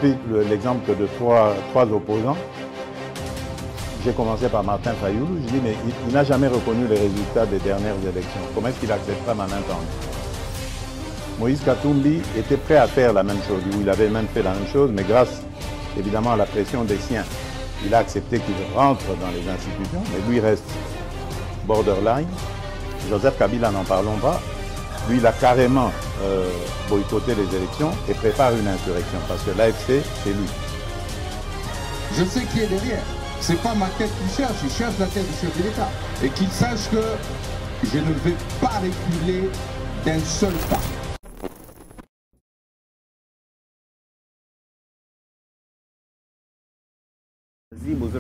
pris l'exemple de trois opposants. J'ai commencé par Martin Fayoulou. Je dis, mais il n'a jamais reconnu les résultats des dernières élections. Comment est-ce qu'il acceptera ma main tendue? Moïse Katumbi était prêt à faire la même chose. Il avait même fait la même chose, mais grâce évidemment à la pression des siens, il a accepté qu'il rentre dans les institutions, mais lui reste borderline. Joseph Kabila, n'en parlons pas. Lui, il a carrément boycotté les élections et prépare une insurrection parce que l'AFC, c'est lui. Je sais qui est derrière. C'est pas ma tête qu'il cherche, il cherche la tête du chef de l'État. Et qu'il sache que je ne vais pas reculer d'un seul pas.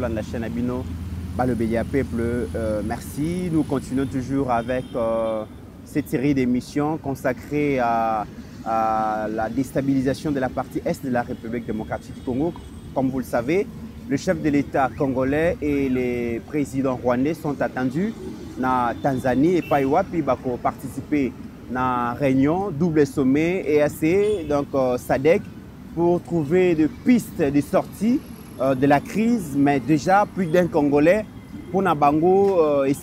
La chaîne Abino, Balobélia Peuple, merci. Nous continuons toujours avec cette série d'émissions consacrée à la déstabilisation de la partie est de la République démocratique du Congo. Comme vous le savez, le chef de l'État congolais et les présidents rwandais sont attendus na Tanzanie et Paiwapi pour participer à la réunion double sommet EAC, donc SADC, pour trouver des pistes de sortie de la crise, mais déjà plus d'un Congolais pour Nabango et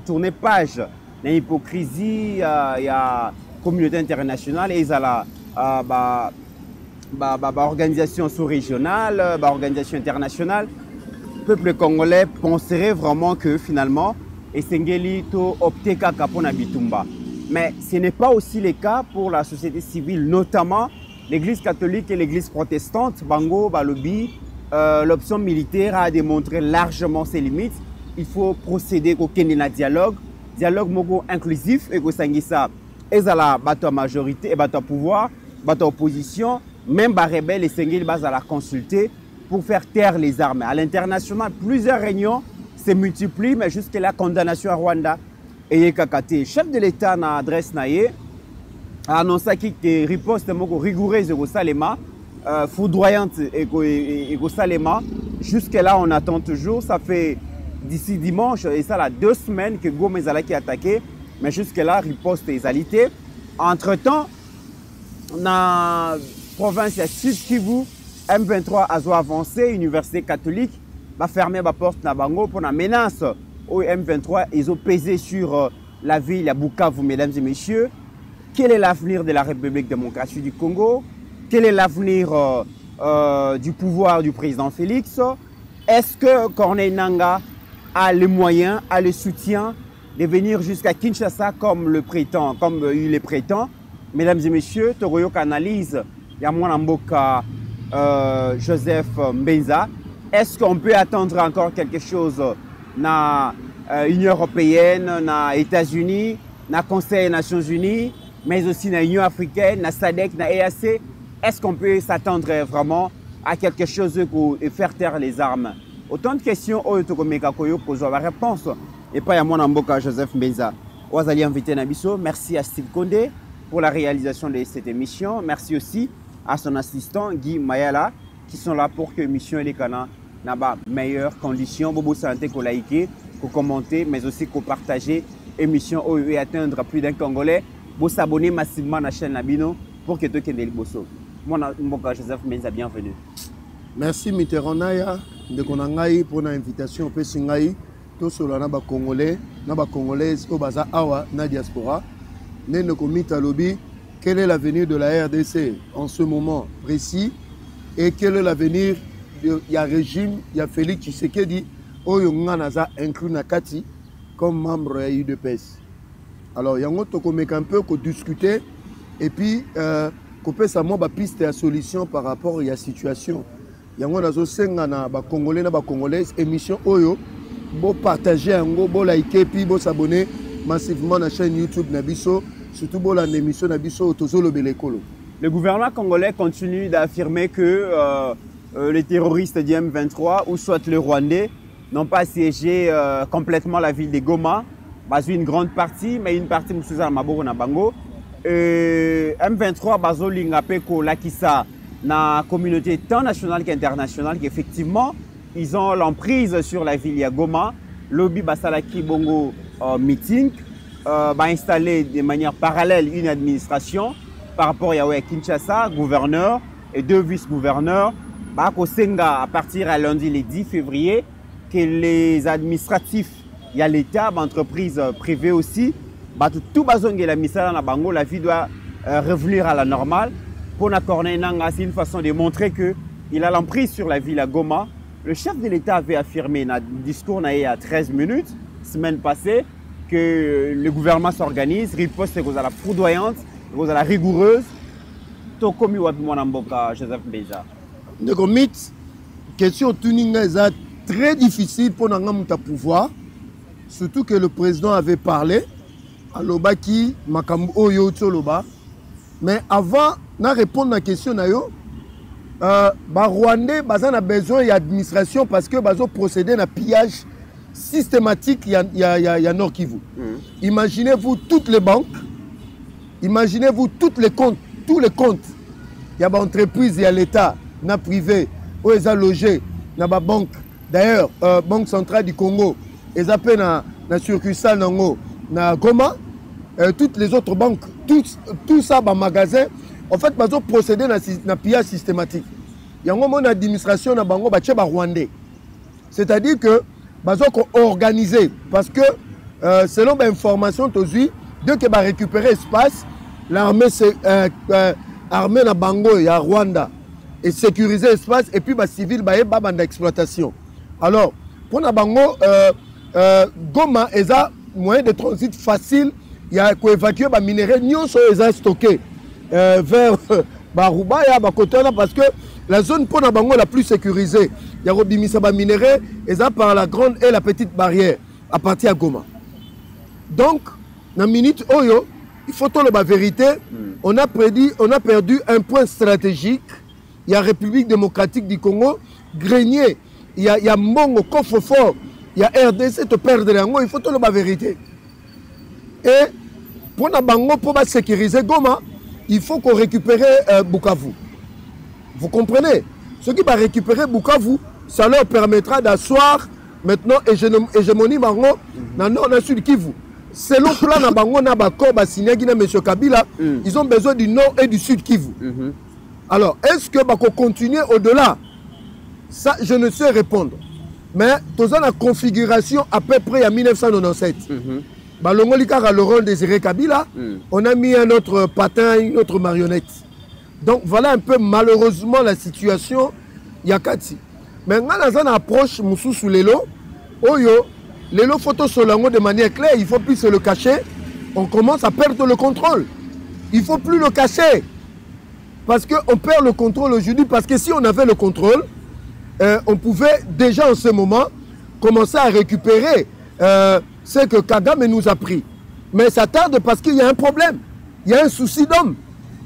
tourner page. L'hypocrisie, il y a la communauté internationale et il y a la organisation sous-régionale, organisation internationale. Le peuple congolais penserait vraiment que finalement, Essengeli to opté kaka pour Bitumba. Mais ce n'est pas aussi le cas pour la société civile, notamment l'Église catholique et l'Église protestante. Bango, Balobi, l'option militaire a démontré largement ses limites. Il faut procéder au dialogue mogo inclusif et que sangisa ezala bato majorité et bato pouvoir, bato opposition, même les rebelles et sengeli base à la consulter pour faire taire les armes. À l'international, plusieurs réunions se multiplient, mais jusqu'à la condamnation à Rwanda et Kakate. Chef de l'État na adresse naie a annoncé que riposte mogo rigoureuse au Salema. Foudroyante et Salema. Jusque-là, on attend toujours. Ça fait d'ici dimanche, et ça, là, 2 semaines que Goma est attaqué. Mais jusque-là, riposte est alité. Entre-temps, dans la province de Sud Kivu, M23 a avancé. Université catholique va fermer la porte na Bango pour la menace. Au M23, ils ont pesé sur la ville à Bukavu, mesdames et messieurs. Quel est l'avenir de la République démocratique du Congo? Quel est l'avenir du pouvoir du président Félix? Est-ce que Corneille Nangaa a les moyens, a le soutien de venir jusqu'à Kinshasa comme il le prétend? Mesdames et messieurs, Toroyok analyse Yamwana Mboka Joseph Mbenza. Est-ce qu'on peut attendre encore quelque chose dans l'Union européenne, dans les États-Unis, dans le Conseil des Nations Unies, mais aussi dans l'Union africaine, dans SADC, dans l'EAC? Est-ce qu'on peut s'attendre vraiment à quelque chose pour faire taire les armes? Autant de questions pour la réponse. Et pas à mon amboka Joseph Mbenza. Ouazali invité Nabiso. Merci à Steve Condé pour la réalisation de cette émission. Merci aussi à son assistant Guy Mayala qui sont là pour que l'émission et les canaux n'aient pas meilleures conditions. Bobo santé pour liker, pour commenter, mais aussi pour partager l'émission et atteindre plus d'un Congolais. Pour s'abonner massivement à la chaîne Nabino pour que tout le monde Mon amboka Joseph Mbenza, bienvenue. Merci Mitterrand Naya de Konangai pour l'invitation au Pessingai. Tout cela na ba Congolais, na ba Congolaises au baza awa na diaspora. Nene komita lobby. Quel est l'avenir de la RDC en ce moment précis et quel est l'avenir il y a régime, il y a Félix Tshisekedi oyo nganaza inclus na kati comme membre de l'UDPS. Alors il y a un peu qu'on discuter et puis qu'on peut savoir ba piste à solution par rapport à la situation. Il y a un Congolais na ba Congolaises émission oyo bo partager ngo bo liker puis bo s'abonner massivement à la chaîne YouTube Nabiso surtout bo la émission Nabiso tozolo belekolo. Le gouvernement congolais continue d'affirmer que les terroristes du M23 ou soit le Rwandais n'ont pas assiégé complètement la ville de Goma, une grande partie, mais une partie Moussouza Maboro na Bango. M23 bazo lingapeko lakisa na communauté tant nationale qu'internationale qu'effectivement ils ont l'emprise sur la ville de Goma. Lobby basalaki bongo meeting va installer de manière parallèle une administration par rapport à Kinshasa, gouverneur, et 2 vice-gouverneurs. À partir à lundi, le 10 février, que les administratifs, il y a l'État, l'entreprise privée aussi, tout la vie doit revenir à la normale. Pour c'est une façon de montrer qu'il a l'emprise sur la ville à Goma. Le chef de l'État avait affirmé dans un discours il y a 13 minutes, semaine passée, que le gouvernement s'organise, riposte à la foudroyante, à la rigoureuse. Tokomi Mwanamboka, Joseph Mbeza. Donc, mythe, question tuning est très difficile pour nous pouvoir, surtout que le président avait parlé à l'Obaki, Makambo Oyo Tcholoba. Mais avant de répondre à la question, Rwandais a besoin d'administration parce que ils ont procédé à un pillage systématique il y a Nord Kivu. Imaginez-vous toutes les banques, imaginez-vous tous les comptes. Il y a des entreprises, il y a l'État, il y a privé, où ils ont logé, il y a des banques. D'ailleurs, Banque centrale du Congo, ils appellent la succursale dans Goma, toutes les autres banques, tout ça, dans magasin. En fait, ils ont procédé à un pillage systématique. Il y a une administration dans Bango, Rwandais. C'est-à-dire que ils ont organisé. Parce que, selon l'information, dès qu'ils ont récupéré l'espace, l'armée armée dans Bango, il y a Rwanda. Et sécuriser l'espace, et puis les civils, ils ont d'exploitation. Alors, pour Bango, Goma, ils ont moyen de transit facile. Il y a évacuer les minéraux, nous sommes stockés vers Barouba et Bakotana parce que la zone pour Nabango la plus sécurisée, il y a Robimisa minéraux et ça par la grande et la petite barrière à partir de Goma. Donc, dans la minute Oyo, il faut dire la vérité, on a perdu un point stratégique. Il y a la République démocratique du Congo, Grenier, il y a Mbongo, Coffre-Fort, il y a RDC, te perdre il faut dire la vérité. Et pour Nabango, pour sécuriser Goma, il faut qu'on récupère Bukavu. Vous comprenez? Ce qui va récupérer Bukavu, ça leur permettra d'asseoir maintenant hégémonie Bango dans le nord et sud Kivu. Selon le plan Nabango, Nabako, signé avec M. Kabila, ils ont besoin du nord et du sud Kivu. Alors, est-ce que Bako continue au-delà? Ça, je ne sais répondre. Mais, dans la configuration à peu près en 1997. Le rôle Désiré Kabila, on a mis un autre patin, une autre marionnette. Donc voilà un peu malheureusement la situation Yakati. Maintenant, dans une approche Moussou sous l'élo, l'élo photo solango de manière claire, il ne faut plus se le cacher. On commence à perdre le contrôle. Il ne faut plus le cacher. Parce qu'on perd le contrôle aujourd'hui. Parce que si on avait le contrôle, on pouvait déjà en ce moment commencer à récupérer ce que Kagame nous a pris. Mais ça tarde parce qu'il y a un problème. Il y a un souci d'homme.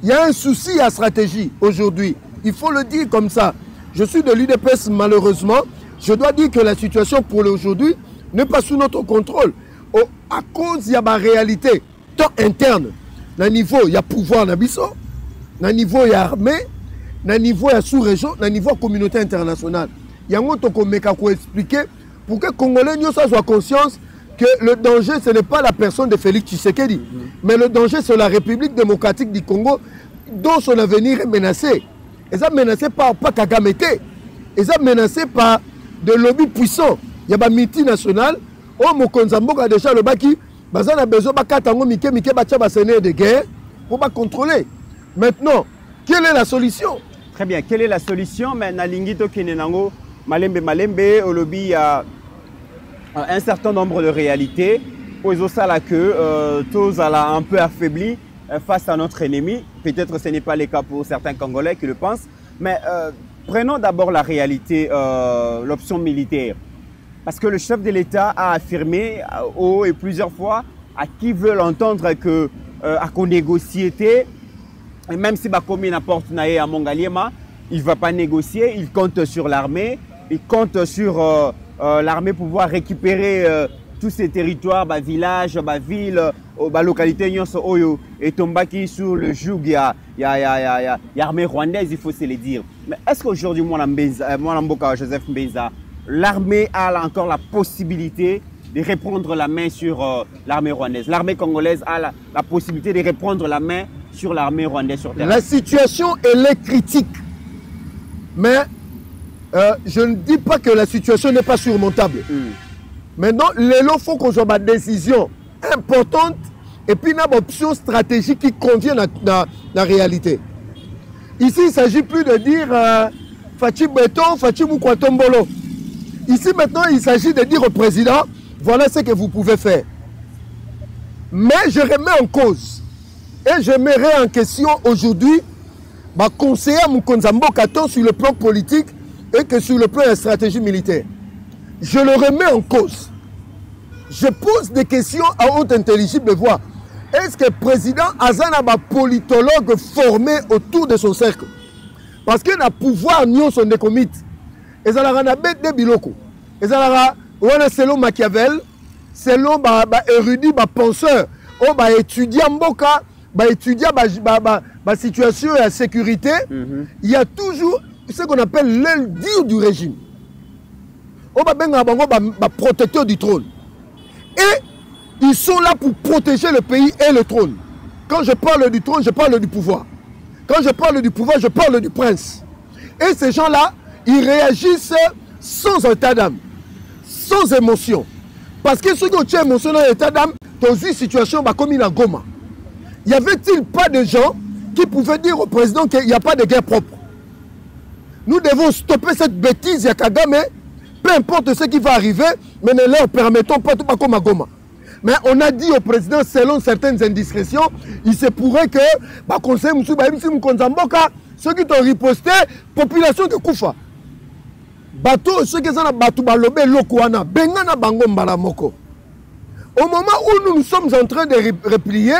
Il y a un souci à stratégie aujourd'hui. Il faut le dire comme ça. Je suis de l'UDPS malheureusement. Je dois dire que la situation pour aujourd'hui n'est pas sous notre contrôle. À cause, il y a ma réalité. Tant interne. Dans le niveau, il y a pouvoir Nabiso. Dans le niveau, il y a armée. Dans le niveau, il y a sous-région. Dans le niveau, communauté internationale. Il y a un autre qui expliquer pour que les Congolais soient conscience que le danger, ce n'est pas la personne de Félix Tshisekedi, mais le danger, c'est la République démocratique du Congo, dont son avenir est menacé. Ils sont menacés par Kagame. Ils sont menacés par des lobbies puissants. Il y a des multinationales. Oh, Mokonzamboka a déjà le baki. Ils ont besoin de guerre pour contrôler. Maintenant, quelle est la solution? Très bien, quelle est la solution? Mais Nalingito Kenenango, Malembe, au lobby, il y a un certain nombre de réalités. Aux ça que tous un peu affaiblis face à notre ennemi. Peut-être que ce n'est pas le cas pour certains Congolais qui le pensent. Mais prenons d'abord la réalité, l'option militaire. Parce que le chef de l'État a affirmé haut et plusieurs fois à qui veulent entendre que à qu'on négocier, et même si Bakomi n'apporte naé à Mongaliema, il ne va pas négocier, il compte sur l'armée, il compte sur l'armée pour pouvoir récupérer tous ces territoires, villages, villes, localités, et Tombaki sur le joug, il y a l'armée rwandaise, il faut se le dire. Mais est-ce qu'aujourd'hui, Mwanamboka Joseph Mbeza, l'armée a encore la possibilité de reprendre la main sur l'armée rwandaise? L'armée congolaise a la possibilité de reprendre la main sur l'armée rwandaise sur terre? La situation, elle est critique. Mais je ne dis pas que la situation n'est pas surmontable. Maintenant, il faut qu'on soit des décisions importantes et puis une option stratégique qui convient à la réalité. Ici, il ne s'agit plus de dire Fachi Beton, Fachi Moukwatombolo. Ici, maintenant, il s'agit de dire au président, voilà ce que vous pouvez faire. Mais je remets en cause et je mettrai en question aujourd'hui ma conseillère Moukonzambo Kato sur le plan politique et que sur le plan de la stratégie militaire. Je le remets en cause. Je pose des questions à haute intelligible voix. Est-ce que le président Azana va politologue formé autour de son cercle? Parce qu'il a pouvoir nion son décomite. Et ça a bête de biloko. Et ça a selon Machiavel, selon érudit, penseur, étudiant Mboka, étudiant la situation et la sécurité, il y a toujours ce qu'on appelle l'aile dure du régime. On va protecteur du trône. Et ils sont là pour protéger le pays et le trône. Quand je parle du trône, je parle du pouvoir. Quand je parle du pouvoir, je parle du prince. Et ces gens-là, ils réagissent sans état d'âme, sans émotion. Parce que ceux qui ont émotion dans l'état d'âme, dans une situation comme il a Goma, y avait-il pas de gens qui pouvaient dire au président qu'il n'y a pas de guerre propre? Nous devons stopper cette bêtise, Kagame, peu importe ce qui va arriver, mais ne leur permettons pas tout comme à Goma. Mais on a dit au président, selon certaines indiscrétions, il se pourrait que, conseil Moukonzamboka, ceux qui t'ont riposté, population de Koufa. Bateau, ceux qui sont bateau balobé lokouana, bengana bango mbalamoko. Au moment où nous sommes en train de replier,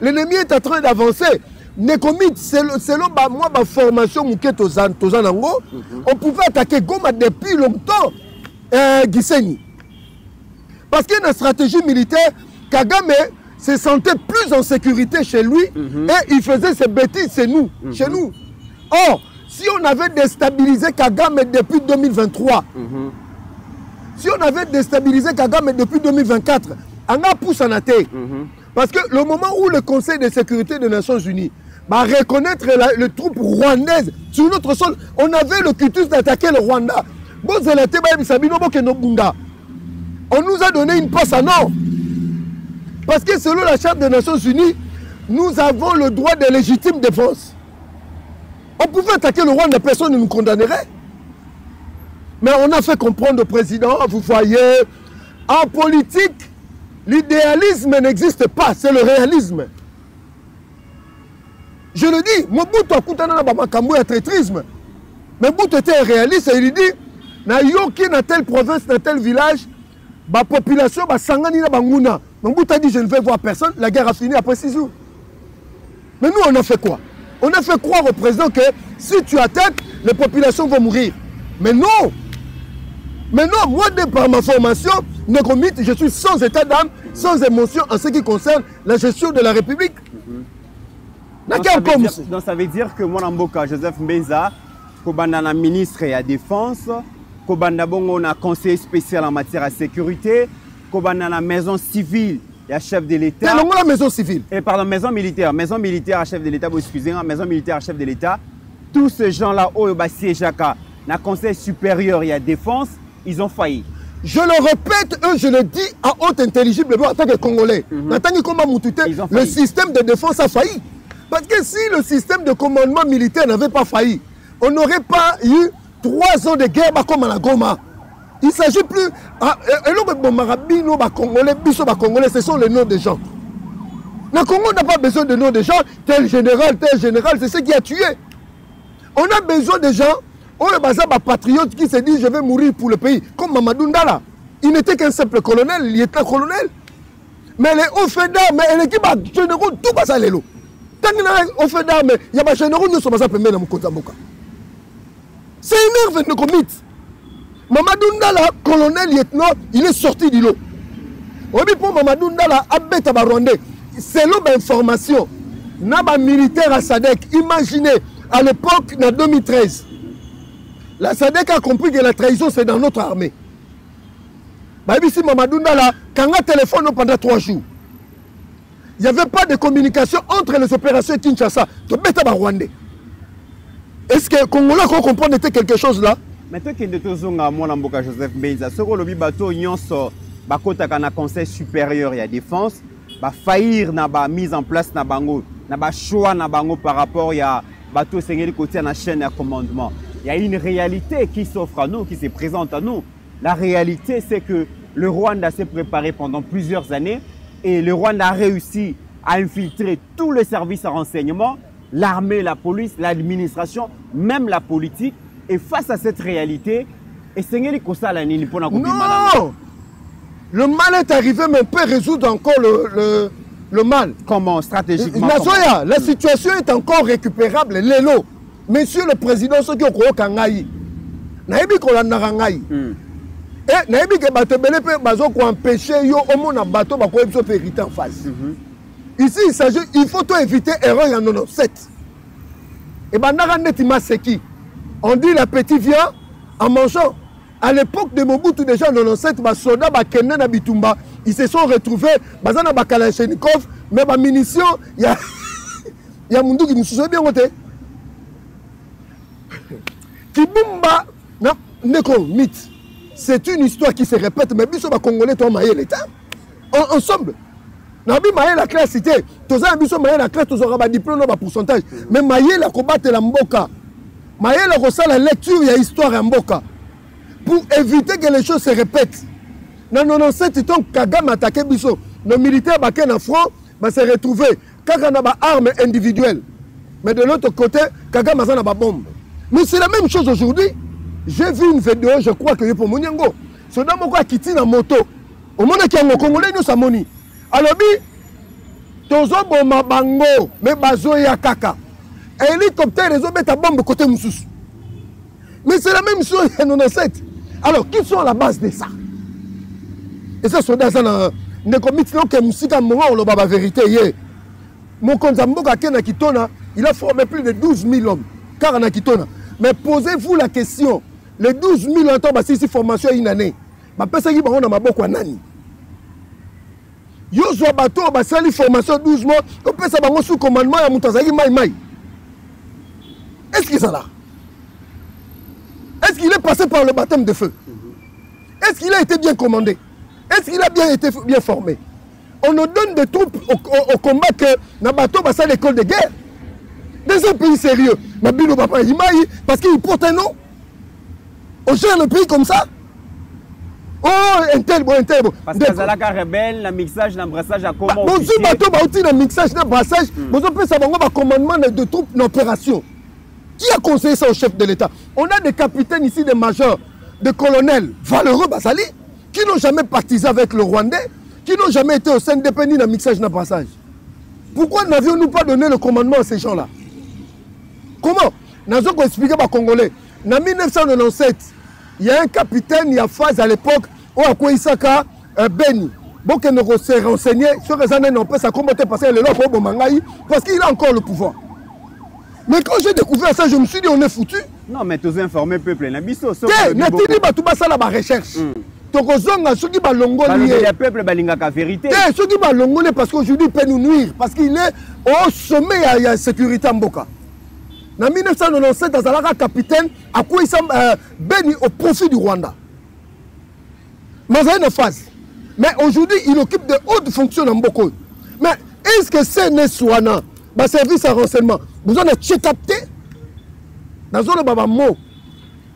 l'ennemi est en train d'avancer. Nekomit, selon ma formation, on pouvait attaquer Goma depuis longtemps. Gisenyi. Parce que dans la stratégie militaire, Kagame se sentait plus en sécurité chez lui et il faisait ses bêtises chez nous. Or, si on avait déstabilisé Kagame depuis 2023, si on avait déstabilisé Kagame depuis 2024, on a poussé en athée. Parce que le moment où le Conseil de sécurité des Nations Unies va reconnaître les troupes rwandaises sur notre sol, on avait le cutus d'attaquer le Rwanda. On nous a donné une passe à non. Parce que selon la Charte des Nations Unies, nous avons le droit de légitime défense. On pouvait attaquer le Rwanda, personne ne nous condamnerait. Mais on a fait comprendre au président, vous voyez, en politique, l'idéalisme n'existe pas, c'est le réalisme. Je le dis, Mobutu a coûté un traîtrisme. Mais Mobutu était réaliste et il dit, dans telle province, dans tel village, la population va s'engager dans Bangouna. Mobutu a dit, je ne vais voir personne, la guerre a fini après 6 jours. Mais nous, on a fait quoi? On a fait croire au président que si tu attaques, les populations vont mourir. Mais non! Mais non, moi, par ma formation, je suis sans état d'âme, sans émotion en ce qui concerne la gestion de la République. Donc ça veut dire que moi, Mboka, Joseph Mbenza, Kobanda ministre et à défense, Kobanda Bongo na conseiller spécial en matière de sécurité, Kobanda na maison civile et à chef de l'État. C'est la maison civile. Et pardon, maison militaire à chef de l'État, vous excusez-moi, maison militaire à chef de l'État. Tous ces gens-là, Siejaka, na conseil supérieur et à défense, ils ont failli. Je le répète, je le dis à haute intelligible en tant que Congolais. En tant que combat Moutouté, le système de défense a failli. Parce que si le système de commandement militaire n'avait pas failli, on n'aurait pas eu 3 ans de guerre comme à la Goma. Il ne s'agit plus... Congolais, ce sont les noms des gens. Le Congo n'a pas besoin de noms des gens, tel général, c'est ce qui a tué. On a besoin de gens, patriotes qui se disent je vais mourir pour le pays, comme Mamadou Ndala. Il n'était qu'un simple colonel, lieutenant-colonel. Mais les hauts faits d'armes, l'équipe généraux, tout passe à l'élo. Tant qu'il y a un fait d'armes, il y a des généraux qui ne sont pas appelés dans Moukonzamboka. C'est une heure de commit. Mamadou Ndala, colonel, lieutenant, il est sorti du lot. Oui, pour Mamadou Ndala, Abeta Barwandais, c'est l'information. Naba militaire à Sadek, imaginez, à l'époque, en 2013, la Sadek a compris que la trahison, c'est dans notre armée. Si Mamadou Ndala, quand on a téléphoné pendant 3 jours, il n'y avait pas de communication entre les opérations Kinshasa. Est-ce que Congolais comprendre quelque chose là? Mais toi qui es Tozonga, moi, Mboka Joseph Benza, ce que le bateau Nyonso, Bakota Kana Conseil supérieur, il y a défense, va faillir na ba mise en place na bango, na ba choix na bango par rapport à bateau Sengeli côté à la chaîne à commandement. Il y a une réalité qui s'offre à nous, qui se présente à nous. La réalité, c'est que le Rwanda s'est préparé pendant plusieurs années et le Rwanda a réussi à infiltrer tous les services à renseignement, l'armée, la police, l'administration, même la politique. Et face à cette réalité, et non! Le mal est arrivé, mais on peut résoudre encore le mal. Comment? Stratégiquement? La situation est encore récupérable. Lélo, monsieur le président, ce qui est au Kangaï, naïbi kolandaka ngai. Et naïbi ke bato belé pe bazo ko empêcher yo au monde bateau ba ko ebso vérité en face. Ici il s'agit, il faut tout éviter erreur en 97. Et bandaka netima seki. On dit la petite vient en mangeant. À l'époque de Mobutu déjà en 97, les soldats bakende na Bitumba, ils se sont retrouvés bazana ba Kalachnikov, mais ba munitions, il y a mundu qui nous souvient bien côté. Kibumba na neko mythe. C'est une histoire qui se répète, mais biso ba Congolais to mailler l'état. Ensemble. Nabi mailler la classe cité, toza biso mailler la classe toza ba diplôme ba pourcentage, mais mailler la combattre la mboka. Mailler la rosa la lecture, il y a histoire en mboka. Pour éviter que les choses se répètent. Dans 97, tant Kagame attaqué biso, nos militaires baké na front, va se retrouver Kagame a ba armes individuelles. Mais de l'autre côté, Kagame a ba bombe. Mais c'est la même chose aujourd'hui. J'ai vu une vidéo, je crois que pour Mouniango. Ce dame a quitté la moto. Au monde qui a un Congolais, nous sommes moni. Alors, tozo boma bango, mais bazo ya kaka. Hélicoptère, ils ont mis ta bombe côté Moussous. Mais c'est la même chose en 97. Alors, qui sont à la base de ça? Et ça, c'est dans le comité que Moussika Moura ou la vérité. Mon Konzambo Kakena Kitona, il a formé plus de 12 000 hommes. Car en Kitona. Mais posez-vous la question, les 12 000 ans, c'est ici formation une année. Ma personne qui va ma beaucoup nani. Yo zo bateau, ba sali formation 12 mois, on peut savoir sous commandement à Moutazaki Maï. Est-ce qu'il est là? Est-ce qu'il est passé par le baptême de feu? Est-ce qu'il a été bien commandé? Est-ce qu'il a bien été bien formé? On nous donne des troupes au combat que na bateau va à l'école de guerre. Dans un pays sérieux, Mabilo Papa Himaï, parce qu'il porte un nom. On gère le pays comme ça. Oh, un tel bon. Parce que Zalaka rebelle, le mixage, l'embrassage à comment? Bon, si bateau va aussi le mixage, l'embrassage, vous avez savoir le commandement de troupes d'opération. Qui a conseillé ça au chef de l'État? On a des capitaines ici, des majors, des colonels valeureux, Basali, qui n'ont jamais partisé avec le Rwandais, qui n'ont jamais été au sein de ni dans le mixage, dans le passage. Pourquoi n'avions-nous pas donné le commandement à ces gens-là? Comment? Nous avons expliqué aux Congolais. En 1997, il y a un capitaine, il y a phase à l'époque, où à quoi Isaka Beni. Bon, qu'il nous s'est renseigné sur les années, on peut s'accommoder parce qu'il a encore le pouvoir. Mais quand j'ai découvert ça, je me suis dit, on est foutu. Non, mais tu as informé le peuple. La recherche. Ceux qui va le peuple la vérité. Ceux qui va longoler parce qu'aujourd'hui il peut nous nuire. Parce qu'il est au sommet, il y a sécurité en Mboka. En 1997, dans un capitaine, à quoi il s'est béni au profit du Rwanda. Mais il y a une phase. Mais aujourd'hui, il occupe de hautes fonctions en Mboka. Mais est-ce que c'est Neswana, le service à renseignement, vous en avez capté? Dans un mot,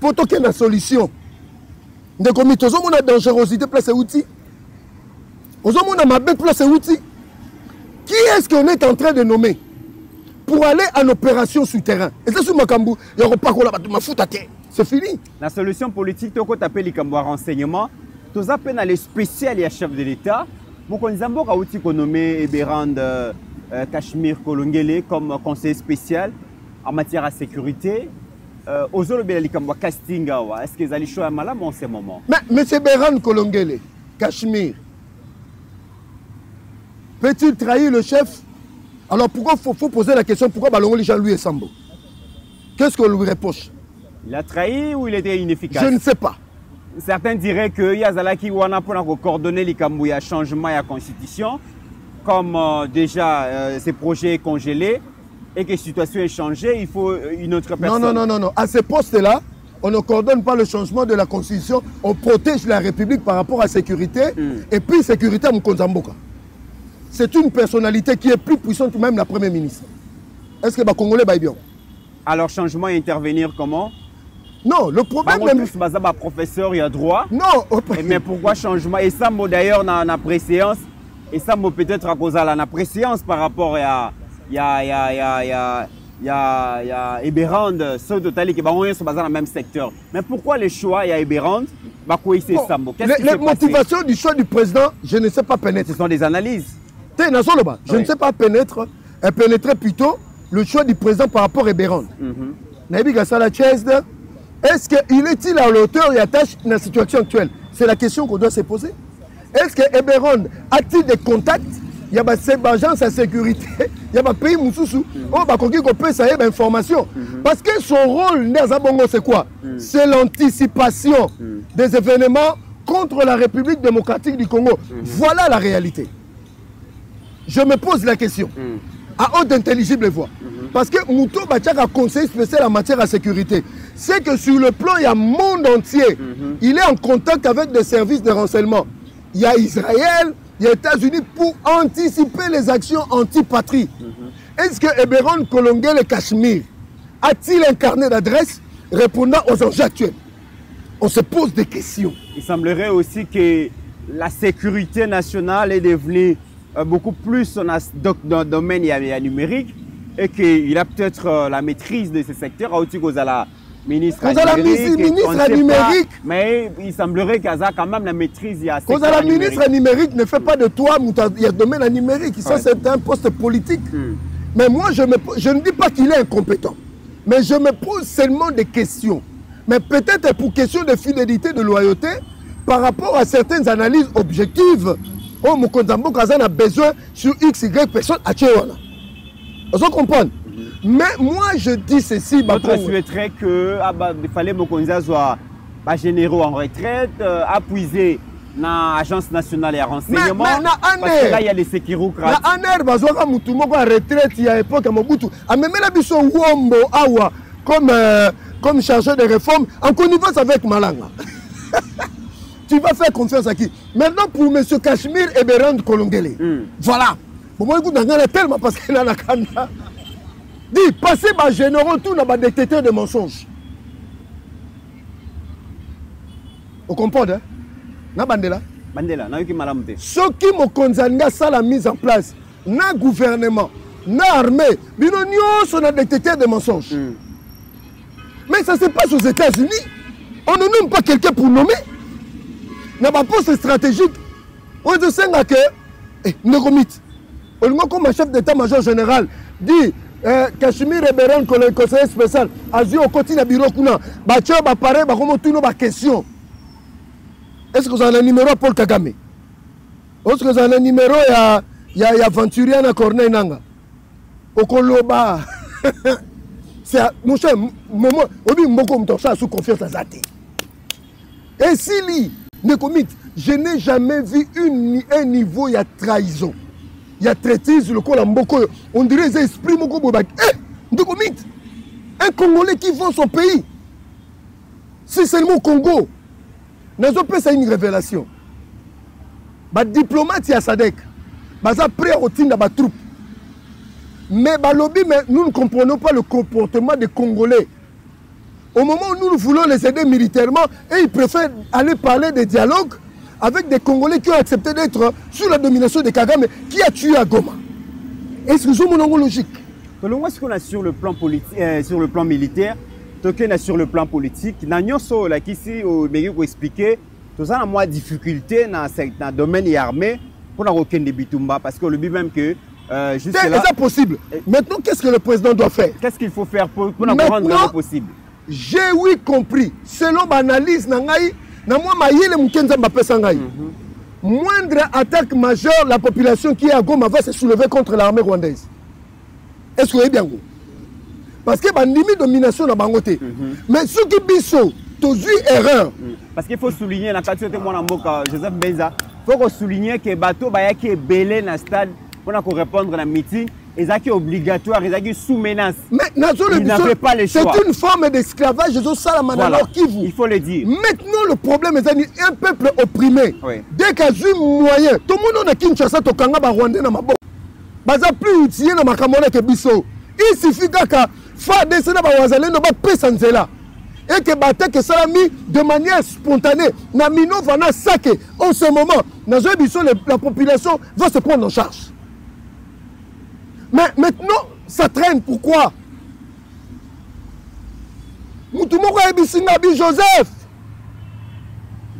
pour qu'il y ait une solution. Nous avons une dangerosité place outils. Nous avons une mabé place outils. Qui est-ce qu'on est en train de nommer pour aller en opération souterrain? Et c'est sur Makambou, il n'y aura pas de foot à terre. C'est fini. La solution politique, tu as appelé les renseignements. Tu as appelé les spécialistes et chefs de l'État. Nous avons nommé Eberand Cachemire Kolongele comme conseiller spécial en matière de sécurité. Casting, est-ce qu'ils allaient choisir malade en ce moment? Mais M. Eberand Kolongele, Cachemire, peut-il trahir le chef? Alors pourquoi faut poser la question, pourquoi Balongoli Jean-Louis et Sambo? Qu'est-ce qu'on lui reproche? Il a trahi ou il était inefficace? Je ne sais pas. Certains diraient que Yazalaki Wana pour coordonner les Kambouya changement et la constitution, comme déjà ces projets congelés. et que la situation est changée, il faut une autre personne. Non. À ce poste-là, on ne coordonne pas le changement de la Constitution. On protège la République par rapport à la sécurité. Et puis, sécurité à Mkonzamboka. C'est une personnalité qui est plus puissante que même la Première ministre. Est-ce que les Congolais va bien? Alors, changement et intervenir comment? Non, le problème... Professeur, il y a droit. Non. Mais pourquoi changement? Et ça, moi d'ailleurs, dans la préséance, et ça, moi peut-être à cause de la préséance par rapport à... Il y a Eberand, ceux de Tali qui sont dans le même secteur. Mais pourquoi les choix, il y a Eberand, les motivations du choix du président, je ne sais pas pénétrer. Ce sont des analyses. Je ne sais pas pénétrer plutôt le choix du président par rapport à Eberand. Est-ce qu'il est-il à l'auteur et attache dans la situation actuelle? C'est la question qu'on doit se poser. Est-ce que Eberand a-t-il des contacts? Il y a des agences de sécurité, il y a des pays moussous, qui peut savoir l'information. Parce que son rôle, c'est quoi? C'est l'anticipation des événements contre la République démocratique du Congo. Voilà la réalité. Je me pose la question, à haute intelligible voix. Parce que Mouto Bachak a conseillé spécial en matière de sécurité. C'est que sur le plan, il y a le monde entier. Il est en contact avec des services de renseignement. Il y a Israël, il y a les États-Unis pour anticiper les actions anti-patrie. Est-ce que Eberand Kolongel et Cachemire a-t-il un carnet d'adresse répondant aux enjeux actuels? On se pose des questions. Il semblerait aussi que la sécurité nationale est devenue beaucoup plus dans le domaine numérique et qu'il a peut-être la maîtrise de ce secteur. La ministre numérique. Mais il semblerait qu'il y a quand même la maîtrise. La ministre numérique ne fait pas de toi, il y a domaine numérique. Ça, c'est un poste politique. Mais moi, je ne dis pas qu'il est incompétent. Mais je me pose seulement des questions. Mais peut-être pour question de fidélité, de loyauté, par rapport à certaines analyses objectives. Oh, Mokonzambo Kazan a besoin sur X, Y personne à Tchéwana. Vous comprenez? Mais moi, je dis ceci. Votre souhaiterait qu'il fallait que Mokonza soit généraux en retraite, appuyer dans l'Agence nationale de renseignement. Parce que là, il y a les sécurocrates. Il y a un besoin de retraite, il y a l'époque à Mobutu. Même la biso Wombo Awa comme chargeur de réforme, en connivence avec Malanga. Tu vas faire confiance à qui? Maintenant, pour M. Cachemire et Eberand Kolongele. Voilà. Pour moi, écoute, tellement parce qu'il a la canne. Dis, passez par généraux, tout n'a pas détecteur de mensonges. Vous comprenez? Na bandela? Bandela, na yuki malamute. Ce qui me concerne, ça la mise en place, na gouvernement, na armée, bino nyonso na détecteur de mensonges. Mais ça se passe aux États-Unis. On ne nomme pas quelqu'un pour nommer. N'a pas poste stratégique. On se sent que Negomit, comme chef d'état-major général, dit Cachemire Eberand, le conseiller spécial, a dit au quotidien bureau kuna, bacho ba pare ba comme tout nos questions. Est-ce que vous avez un numéro à Paul Kagame? Est-ce que vous avez un numéro à Venturiana Corneille Nanga? Au Koloba. C'est mon cher, moment, on dit beaucoup de temps sous confiance à Zati. Et si je n'ai jamais vu un niveau, il y a trahison. Il y a traîtrise, le col en Mboko. On dirait les esprits Mboko Bobak. Un Congolais qui vend son pays. C'est seulement au Congo. Nous avons fait une révélation. Les diplomates, il y a Sadek. Ils sont prêts à retirer les troupes. Mais nous ne comprenons pas le comportement des Congolais. Au moment où nous voulons les aider militairement, et ils préfèrent aller parler des dialogues avec des Congolais qui ont accepté d'être sous la domination de Kagame, qui a tué à Goma. Est-ce que c'est mon logique? Est-ce qu'on a sur le plan politique, sur le plan militaire, sur le plan politique, nous avons expliqué tout ça, moins de difficultés dans le domaine armé pour aucun de Bitumba, parce que le but même que c'est possible. Maintenant, qu'est-ce que le président doit faire? Qu'est-ce qu'il faut faire pour rendre possible? J'ai oui compris. Selon l'analyse, moindre attaque majeure, la population qui est à Goma va se soulever contre l'armée rwandaise. Est-ce que vous voyez bien? Parce que la limite de domination dans Bangote. Mais ce qui biso, tu as erreur. Parce qu'il faut souligner, la qualité de mon amour, Joseph Benza, il faut souligner que le bateau qui est belé dans le stade pour répondre à la meeting, est obligatoire, est sous menace. Mais il n'avait pas le choix. C'est une forme d'esclavage. Voilà. Il faut le dire. Maintenant, le problème est un peuple opprimé. Oui. Dès qu'il y a un moyen, tout le monde a Kinshasa, tout le monde a Rwanda, baza plus outillé na makamona ke biso. Il suffit que fa descendre ba wazalendo ba pesa nzela. Et que bata que salami de manière spontanée na mino vana saké en ce moment na zo biso la population va se prendre en charge. Mais maintenant ça traîne, pourquoi? Moutoumoko ebisinga bi Joseph.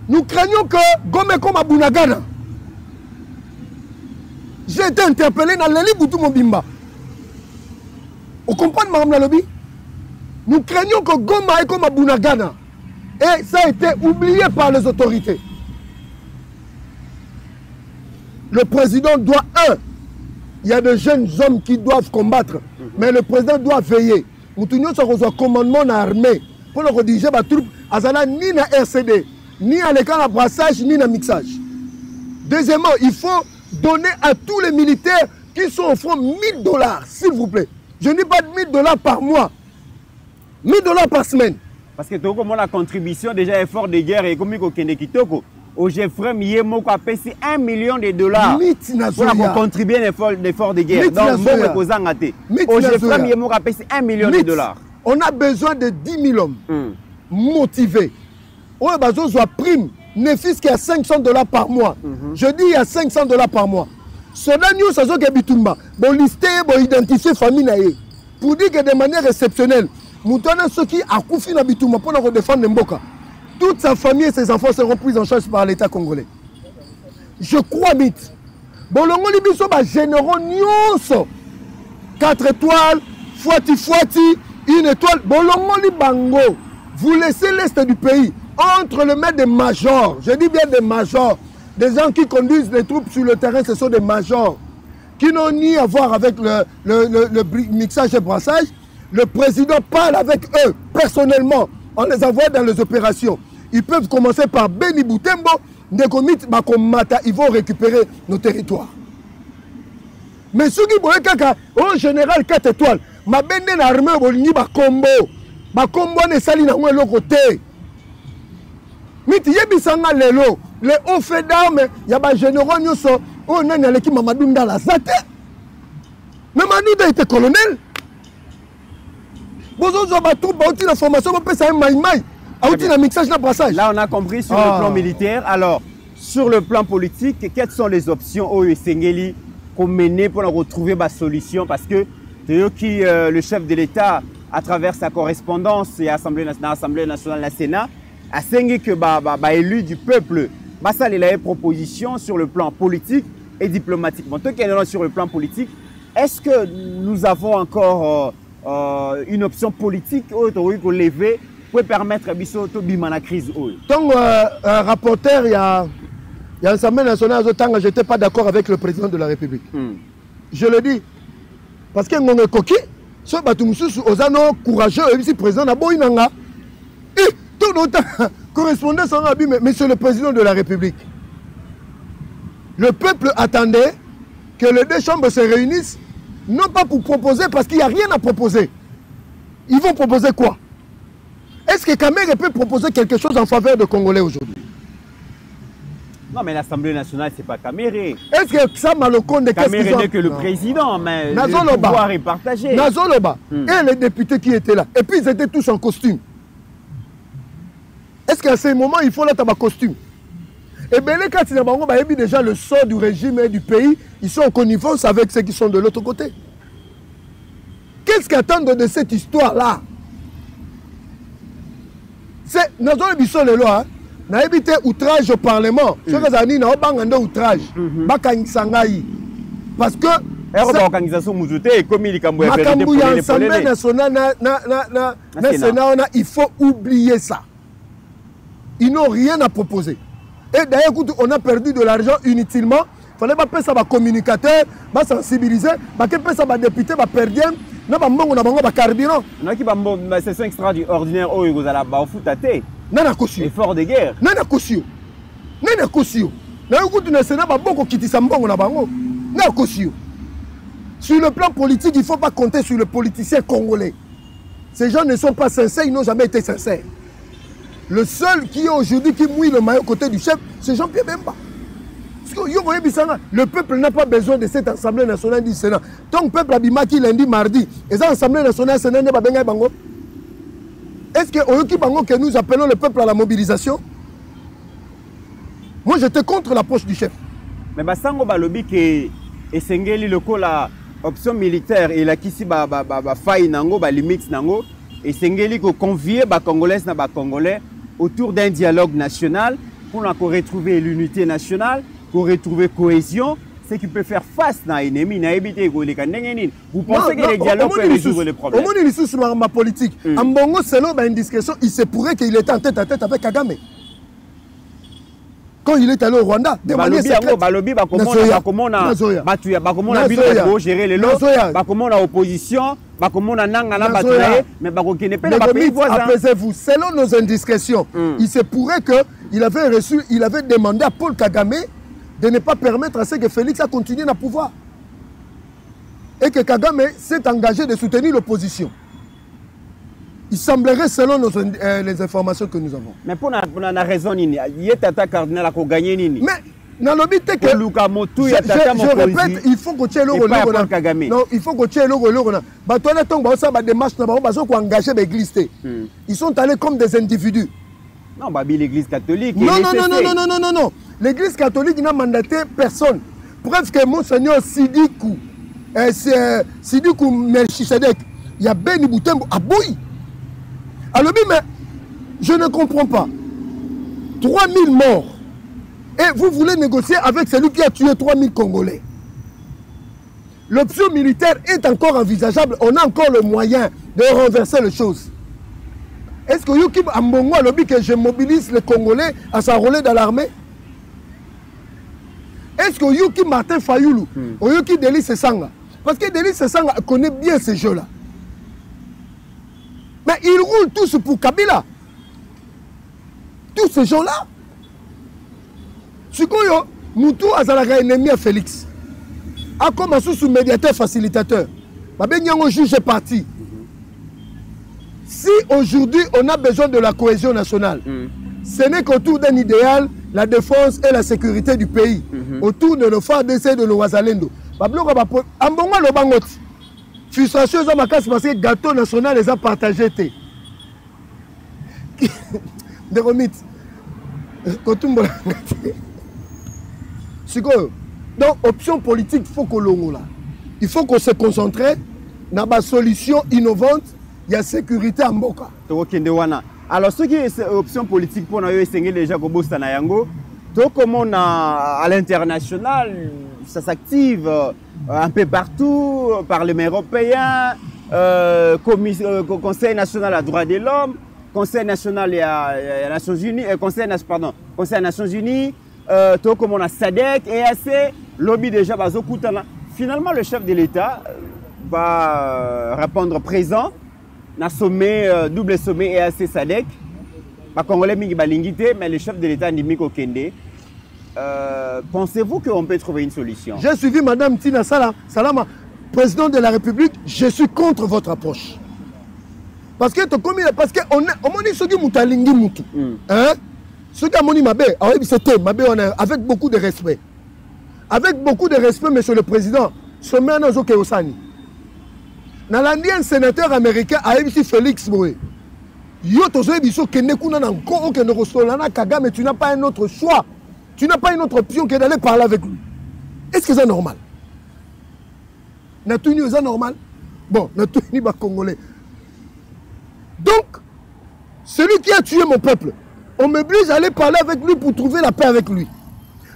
Nous craignons que Gome comme à Bunagana. J'ai été interpellé dans l'Eli Boutou Mobimba. Vous comprenez, Mme Lalobi? Nous craignons que Goma est comme à Bunagana. Et ça a été oublié par les autorités. Le président doit, il y a de jeunes hommes qui doivent combattre, mais le président doit veiller. Nous avons un commandement dans l'armée pour le rediriger les troupes, ni dans RCD, ni à l'écran de brassage, ni dans mixage. Deuxièmement, il faut donner à tous les militaires qui sont au front $1000, s'il vous plaît. Je ne dis pas $1000 par mois, $1000 par semaine. Parce que tout comme la contribution déjà effort de guerre et comme au Kitoko, au Jeffrey Miyemoko a payé $1 million pour contribuer à l'effort de guerre. Donc, au Jeffrey Miyemoko a payé $1 million. On a besoin de 10 000 hommes motivés. On a besoin de prime. Ne fils qu'il y a $500 par mois. Je dis il y a $500 par mois. Cela nous ça que bitumba. Bon lister, bon identifier famille naé. Pour dire que de manière exceptionnelle, nous donnons ceux qui a koufi na bitumba pour nous défendre Mboka. Toute sa famille et ses enfants seront pris en charge par l'État congolais. Je crois vite. Bon le ngoli biso ba généraux nyonso. 4 étoiles, fouati, 1 étoile. Bon le ngoli bango. Vous laissez l'est du pays. Entre le maître des majors, je dis bien des majors, des gens qui conduisent les troupes sur le terrain, ce sont des majors qui n'ont ni à voir avec le mixage et brassage. Le président parle avec eux personnellement, on les envoie dans les opérations. Ils peuvent commencer par Beni Boutembo, Ndekomit, Bakomata, ils vont récupérer nos territoires. Mais ceux qui voient kaka, au général 4 étoiles, ma bende l'armée, Bolini Bakombo, Bakombo ne sali na l'autre côté. Miti yebisanga lelo les hauts faits d'armes ya ba généraux nyoso o nani aleki Mamadou Ndala zate. Mamadou était colonel. Bozo zo ba troupe ba outi la formation ba pesa maïmaï, a outi la mixage na brassage. Là on a compris sur le plan militaire. Alors sur le plan politique, quelles sont les options au Sengeli qu'on mener pour retrouver ma solution, parce que le chef de l'État à travers sa correspondance et l'Assemblée nationale, la Sénat a signé que élu du peuple, ça il a une proposition sur le plan politique et diplomatique. Bon, tant qu'il est sur le plan politique, est-ce que nous avons encore une option politique pour lever pour permettre à Bissot de la crise? Tant rapporteur, il y a l'Assemblée nationale, je n'étais pas d'accord avec le président de la République. Je le dis. Parce que nous sommes coqués, ce sont courageux, le président n'a pas eu tout notre correspondance en abîme, mais c'est le président de la République. Le peuple attendait que les deux chambres se réunissent, non pas pour proposer, parce qu'il n'y a rien à proposer. Ils vont proposer quoi? Est-ce que Kamere peut proposer quelque chose en faveur de Congolais aujourd'hui? Non, mais l'Assemblée nationale, ce n'est pas Kamere. Est-ce que ça m'a le compte de qu'est-ce qu'ils ont? Kamere n'est que le président, mais le pouvoir est partagé. Nazoloba et les députés qui étaient là. Et puis ils étaient tous en costume. Est-ce qu'à ce moment, il faut là un costume? Et bien, les cas, déjà le sort du régime et du pays, ils sont en connivence avec ceux qui sont de l'autre côté. Qu'est-ce qu'ils attendent de cette histoire-là? C'est Nazoloba Bissot le loi. Na évité outrage au Parlement. Ce que ça dit, na obangando outrage. Bakangisangai. Parce que l'organisation Mouzoute comme il Makambu ya Assemblée nationale na Sénat, il faut oublier ça. Ils n'ont rien à proposer. Et d'ailleurs, on a perdu de l'argent inutilement. Il fallait pas payer ça à communicateur, pas sensibiliser, pas payer ça à député, pas perdre. Non, pas bon, on a bon, pas carburant. Non, qui va bon, c'est extraordinaire. Oh, vous allez ba foot à té. Nana caution. Effort de guerre. Nana caution. Nana caution. Na écoute na Sénat ba boko kitisa mbongo na bango. Nana caution. Sur le plan politique, il ne faut pas compter sur les politiciens congolais. Ces gens ne sont pas sincères, ils n'ont jamais été sincères. Le seul qui aujourd'hui qui mouille le maillot côté du chef, c'est Jean-Pierre Bemba. Le peuple n'a pas besoin de cette Assemblée nationale du Sénat. Tant que le peuple a bimaki lundi, mardi, et cette Assemblée nationale, Sénat n'est pas bien bango. Est-ce que nous appelons le peuple à la mobilisation? Moi, j'étais contre l'approche du chef. Mais Bassango Balobi que Esengeli le la option militaire et la kisi ba faille nango ba limite nango Esengeli ko convier ba congolais na ba congolais autour d'un dialogue national pour retrouver l'unité nationale, pour retrouver cohésion, ce qui peut faire face à l'ennemi. Vous pensez que les dialogues peuvent résoudre les problèmes? Au moins, sur ma politique, en Bongo, selon indiscrétion, il se pourrait qu'il était en tête à tête avec Kagame. Quand il est allé au Rwanda, de manière secrète. Balobi, comment on a géré les lots, comment on a opposition, comment on a nangana bataille, mais qui n'est pas la pays voisin. Apaisez-vous, selon nos indiscrétions, il se pourrait qu'il avait demandé à Paul Kagame de ne pas permettre à ce que Félix a continué à pouvoir. Et que Kagame s'est engagé de soutenir l'opposition. Il semblerait, selon les informations que nous avons. Mais pour la raison, il y a un cardinal qui a gagné. Mais, je répète, il faut que tu aies le non, il faut que tu aies le démarche, l'église. Ils sont allés comme des individus. Non, l'église catholique. Non. L'église catholique n'a mandaté personne. Preuve que Monseigneur Sidikou Melchisedek, il y a Beni Boutembo à Bouy. Alors, mais je ne comprends pas. 3000 morts. Et vous voulez négocier avec celui qui a tué 3000 Congolais. L'option militaire est encore envisageable. On a encore le moyen de renverser les choses. Est-ce que Yuki Ambongo a lobby que je mobilise les Congolais à s'enrôler dans l'armée? Est-ce que Yuki Martin Fayoulou, ou Yuki Delis Sanga? Parce que Delis Sanga connaît bien ces jeux-là. Mais ils roulent tous pour Kabila. Tous ces gens-là. Sikoyo, Moutou Azalaga ennemi à Félix. A commencé sous médiateur facilitateur. Babenyango juge parti. Si aujourd'hui on a besoin de la cohésion nationale, ce n'est qu'autour d'un idéal, la défense et la sécurité du pays. Autour de nos FARDC et de nos Wazalendo. Ambongo le bangot. Frustration parce que le gâteau national les a partagés. Des remites. Donc, option politique, il faut qu'on se concentre dans la solution innovante, il y a sécurité en Boka. Alors, ce qui est option politique pour nous, c'est déjà comment à l'international, ça s'active un peu partout, Parlement européen, Conseil national des droits de l'homme, Conseil national des Nations Unies, Conseil des Nations Unies, tout comme on a SADC, EAC, lobby déjà Bazokutana. Finalement, le chef de l'État va répondre présent dans sommet, double sommet EAC SADC. Congolais mingi balingité, mais le chef de l'État Ndimiko Kende. Pensez-vous qu'on peut trouver une solution? J'ai suivi Madame Tina Salama, président de la République, je suis contre votre approche. Parce que on dit ce qui mutalingi mutu. Hein? Ce qui a moni mabé, c'était mabé avec beaucoup de respect. Avec beaucoup de respect, monsieur le président, ce mena zoke osani. Nalandi un sénateur américain a dit Félix Boé. Yo tozoe biso kende kuna na encore que nous restons Kagame, tu n'as pas un autre choix. Tu n'as pas une autre option que d'aller parler avec lui. Est-ce que c'est normal? N'est-ce pas normal? Bon, n'est-ce pas congolais. Donc, celui qui a tué mon peuple, on m'oblige à aller parler avec lui pour trouver la paix avec lui.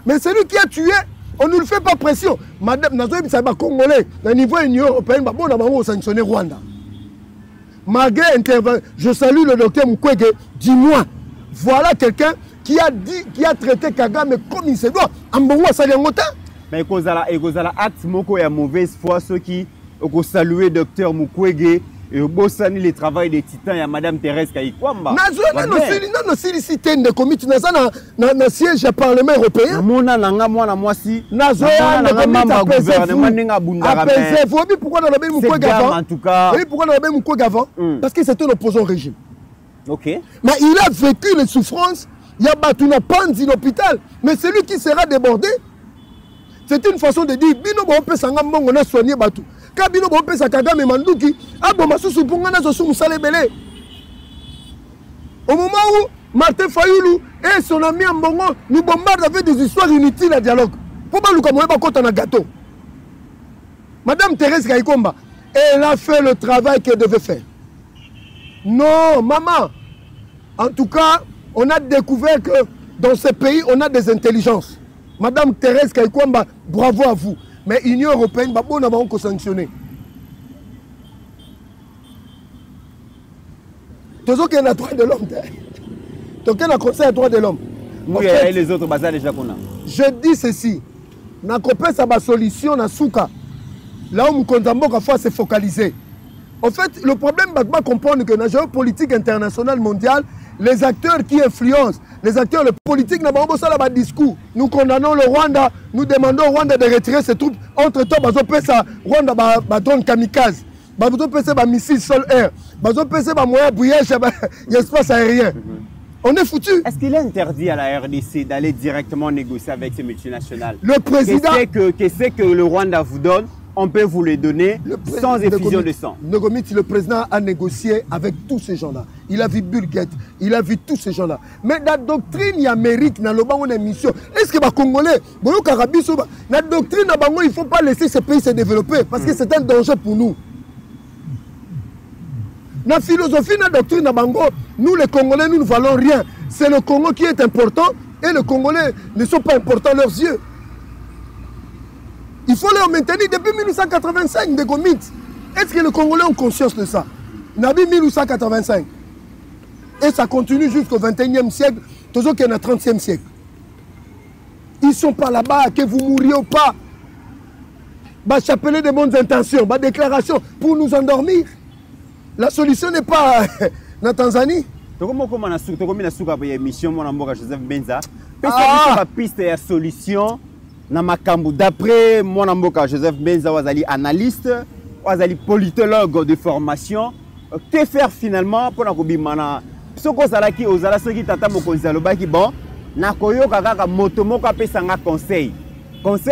Mais celui qui a tué, on ne lui fait pas pression. Madame Nazoï Bissaba Congolais, au niveau de l'Union européenne, on a sanctionné Rwanda. Malgré intervention, je salue le docteur Mukwege, dis-moi, voilà quelqu'un qui a traité Kagame comme il se doit. Ambongo Saliangota. Mais il y a acte moko ya mauvaise foi ceux qui ont salué docteur Mukwege et au bossani le travail des titans ya Madame Thérèse Kayikwamba. Non, si tende comité na siège à Parlement européen. Mona nanga mwana mwasi. Nazoya na mamba gouvernement ninga bundara. Vous savez pourquoi dans le même moukou gavant? En tout cas. Vous savez pourquoi dans le même moukou gavant? Parce que c'était un opposant au régime. OK. Mais il a vécu les souffrances. Il y a Batuna Panzi l'hôpital. Mais celui qui sera débordé, c'est une façon de dire Bino Bopé Sangam on a soigné Batou. Kabino Bopé Sakagame Mandouki, Abomassou Pungana Zosu Salebele. Au moment où Martin Fayoulou et son ami Mbongo nous bombardent avec des histoires inutiles à dialogue. Pourquoi nous commençons pas quand on a gâteau? Madame Thérèse Kayikwamba, elle a fait le travail qu'elle devait faire. Non, maman. En tout cas, on a découvert que dans ce pays, on a des intelligences. Madame Thérèse Kayikwamba, bravo à vous. Mais l'Union européenne, on a encore sanctionné. Tout ce qui est le droit de l'homme. Tout ce qui est le conseil des droits de l'homme. Oui, et les autres bazars déjà qu'on a. Je dis ceci. Na copé ça ba solution na souka. Là où Mkonzambo a fait se focaliser. En fait, le problème c'est de comprendre que dans la géopolitique internationale mondiale, les acteurs qui influencent, les acteurs politiques n'ont pas de discours. Nous condamnons le Rwanda, nous demandons au Rwanda de retirer ses troupes. Entre-temps, le Rwanda a drone kamikaze, a missile sol-air, a moyen bouillage, espace aérien. On est foutu. Est-ce qu'il est interdit à la RDC d'aller directement négocier avec ces multinationales? Le président... Qu'est-ce que le Rwanda vous donne? On peut vous les donner sans effusion de sang. Le président a négocié avec tous ces gens-là. Il a vu Bill Gates, il a vu tous ces gens-là. Mais la doctrine américaine, dans le mission, est-ce que les Congolais, la doctrine, il ne faut pas laisser ces pays se développer parce que c'est un danger pour nous. La philosophie, la doctrine, nous les Congolais, nous ne valons rien. C'est le Congo qui est important et les Congolais ne sont pas importants à leurs yeux. Il faut les maintenir depuis 1985 des comités. Est-ce que les Congolais ont conscience de ça? Nabi 1885. Et ça continue jusqu'au 21e siècle, toujours qu'il y a au 30e siècle. Ils ne sont pas là-bas, que vous mouriez ou pas. Bah, chapelet de bonnes intentions, bah, déclaration pour nous endormir. La solution n'est pas en Tanzanie. D'après mon amboka Joseph Benza Wazali, analyste, Wazali politologue de formation, que faire finalement pour Nakobimana? Ce qu'on a qui aux ala qui tata mokonzaloba qui bon, nakoyo kaka motomo ka pesanga conseil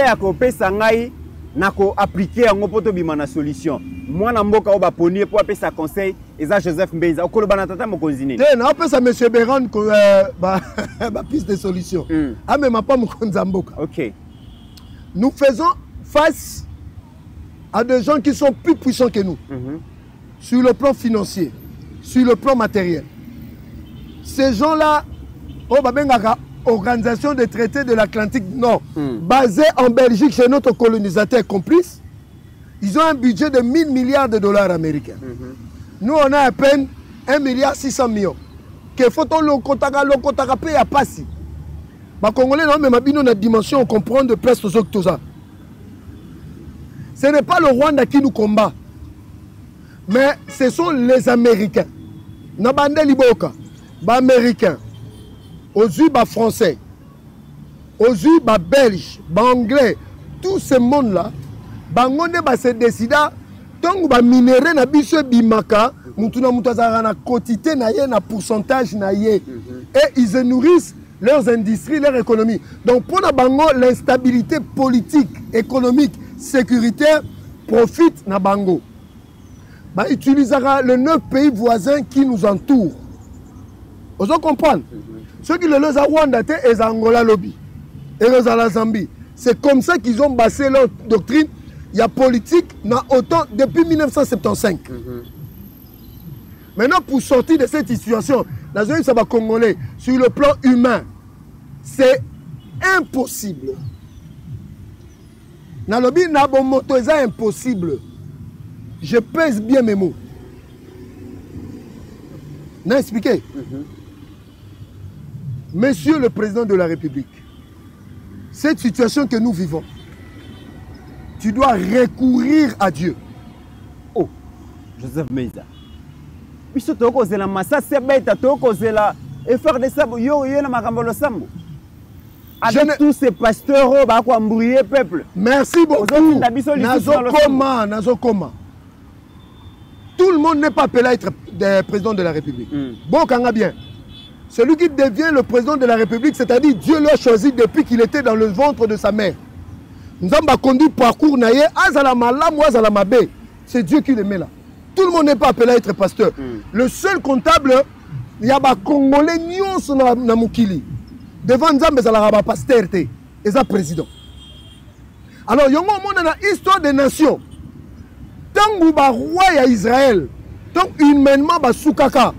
à ko pesangai nako appliquer en poto bimana solution. Moi namboka oba ponier pour pesa conseil et ça Joseph Benza okoloba na tata mokonzine. Na pesa monsieur Beran ba piste de solution. Ah mais ma pas mokonzamboka. OK. Nous faisons face à des gens qui sont plus puissants que nous, sur le plan financier, sur le plan matériel. Ces gens-là, organisation des traités de l'Atlantique Nord, basée en Belgique chez notre colonisateur complice, ils ont un budget de 1000 milliards de dollars américains. Nous, on a à peine 1,6 milliard. Que faut-on le payer à passer? Les Congolais n'ont même pas une dimension, on comprend de presque aux autres. Ce n'est pas le Rwanda qui nous combat, mais ce sont les Américains. Nabande Liboka, Américains, aux yeux Français, aux yeux Belges, Anglais, tout ce monde-là, se décide donc minérer na biso bimaka, mutuna mutazara na quantité na ye na pourcentage na ye, et ils se nourrissent leurs industries, leur économie. Donc pour la bango, l'instabilité politique, économique, sécuritaire profite na bango. Bah, utilisera les 9 pays voisins qui nous entourent. Vous comprenez? Ceux qui le laissent à Rwanda et à Angola lobby et à la Zambie. C'est comme ça qu'ils ont basé leur doctrine. Il y a politique n'a autant depuis 1975. Maintenant, pour sortir de cette situation, la zone ça va congolais sur le plan humain, c'est impossible. Dans le but, c'est impossible. Je pèse bien mes mots. N'a expliqué. Monsieur le Président de la République, cette situation que nous vivons, tu dois recourir à Dieu. Oh. Joseph Meza. Biso tokozela masase beta tokozela effort de sabo yo na makambo lo sambo. Avec tous ces pasteurs ba ko embrouiller peuple. Merci beaucoup. Nazokoma. Tout le monde n'est pas appelé à être président de la République. Bon, kanga bien. Celui qui devient le président de la République, c'est-à-dire Dieu l'a choisi depuis qu'il était dans le ventre de sa mère. Nous avons conduit parcours naïe, c'est Dieu qui le met là. Tout le monde n'est pas appelé à être pasteur. Le seul comptable, il y a des Congolais na mukili. Devant Nzambe, il y a pasteur et un président. Alors, il y a une histoire des nations. Tant que le roi d'Israël, tant humainement, soukaka,